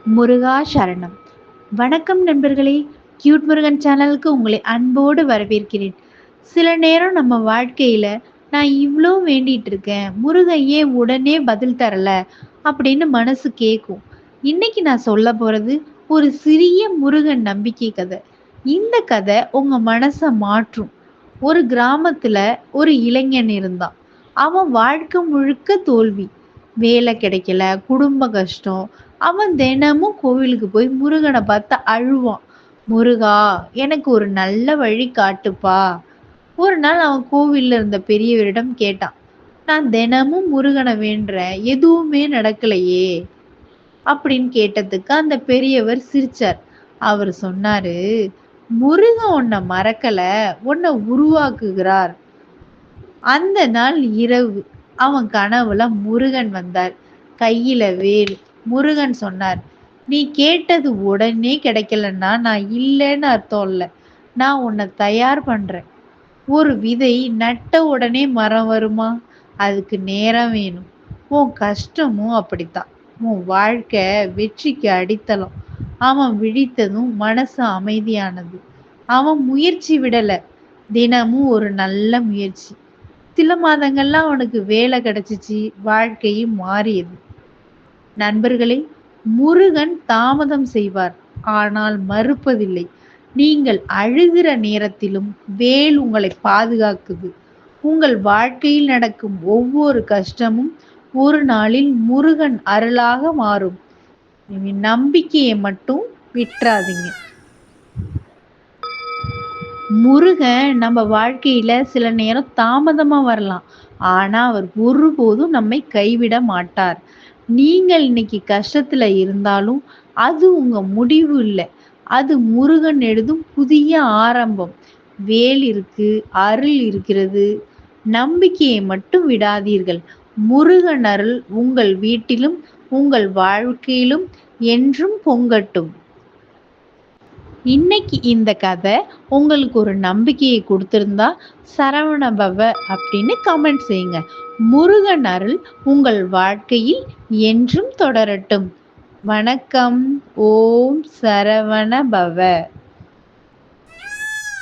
முருகா சரணம். வணக்கம் நண்பர்களே. கியூட் முருகன் சேனலுக்கு உங்களை அன்போடு வரவேற்கிறேன். சில நேரம் நம்ம வாழ்க்கையில நான் இவ்ளோ வேண்டிட்டு இருக்கேன், முருகன் ஏன் உடனே பதில் தரல அப்படின்னு மனசு கேட்கும். இன்னைக்கு நான் சொல்ல போறது ஒரு சிறிய முருகன் நம்பிக்கை கதை. இந்த கதை உங்க மனச மாற்றும். ஒரு கிராமத்துல ஒரு இளைஞன் இருந்தான். அவன் வாழ்க்கை முழுக்க தோல்வி. வேலை கிடைக்கல, குடும்ப கஷ்டம். அவன் தினமும் கோவிலுக்கு போய் முருகனை பார்த்து அழுவான். முருகா, எனக்கு ஒரு நல்ல வழி காட்டுப்பா. ஒரு நாள் அவன் கோவில்ல இருந்த பெரியவரிடம் கேட்டான். நான் தினமும் முருகனை வேண்டுறேன், எதுவுமே நடக்கலையே அப்படின்னு கேட்டதுக்கு அந்த பெரியவர் சிரிச்சார். அவர் சொன்னாரு, முருகன் உன்னை மறக்கல, உன்னை உருவாக்குகிறார். அந்த நாள் இரவு அவன் கனவுல முருகன் வந்தார். கையில வேல். முருகன் சொன்னார், நீ கேட்டது உடனே கிடைக்கலன்னா நான் இல்லைன்னு அர்த்தம் இல்ல. நான் உன்னை தயார் பண்றேன். ஒரு விதை நட்ட உடனே மரம் வருமா? அதுக்கு நேரம் வேணும். உன் கஷ்டமும் அப்படித்தான். உன் வாழ்க்கை வெற்றிக்கு அடித்தளம். அவன் விழித்ததும் மனசு அமைதியானது. அவன் முயற்சி விடல. தினமும் ஒரு நல்ல முயற்சி. சில மாதங்கள்லாம் அவனுக்கு வேலை கிடைச்சிச்சு. வாழ்க்கையும் மாறியது. நண்பர்களே, முருகன் தாமதம் செய்வார், ஆனால் மறுப்பதில்லை. நீங்கள் அழுகிற நேரத்திலும் வேல் உங்களை பாதுகாக்குது. உங்கள் வாழ்க்கையில் நடக்கும் ஒவ்வொரு கஷ்டமும் ஒரு நாளில் முருகன் அருளாக மாறும். நம்பிக்கையை மட்டும் விட்டுறாதீங்க. முருகன் நம்ம வாழ்க்கையில சில நேரம் தாமதமா வரலாம். ஆனா அவர் ஒருபோதும் நம்மை கைவிட மாட்டார். நீங்கள் இன்னைக்கு கஷ்டத்துல இருந்தாலும் அது உங்க முடிவு இல்லை. அது முருகன் எழுதும் புதிய ஆரம்பம். வேல் இருக்கு, அருள் இருக்கிறது. நம்பிக்கையை மட்டும் விடாதீர்கள். முருகன் அருள் உங்கள் வீட்டிலும் உங்கள் வாழ்க்கையிலும் என்றும் பொங்கட்டும். இன்னைக்கு இந்த கதை உங்களுக்கு ஒரு நம்பிக்கையை கொடுத்திருந்தா சரவண பவ அப்படின்னு கமெண்ட் செய்யுங்க. முருகன் அருள் உங்கள் வாழ்க்கையில் என்றும் தொடரட்டும். வணக்கம். ஓம் சரவண பவ.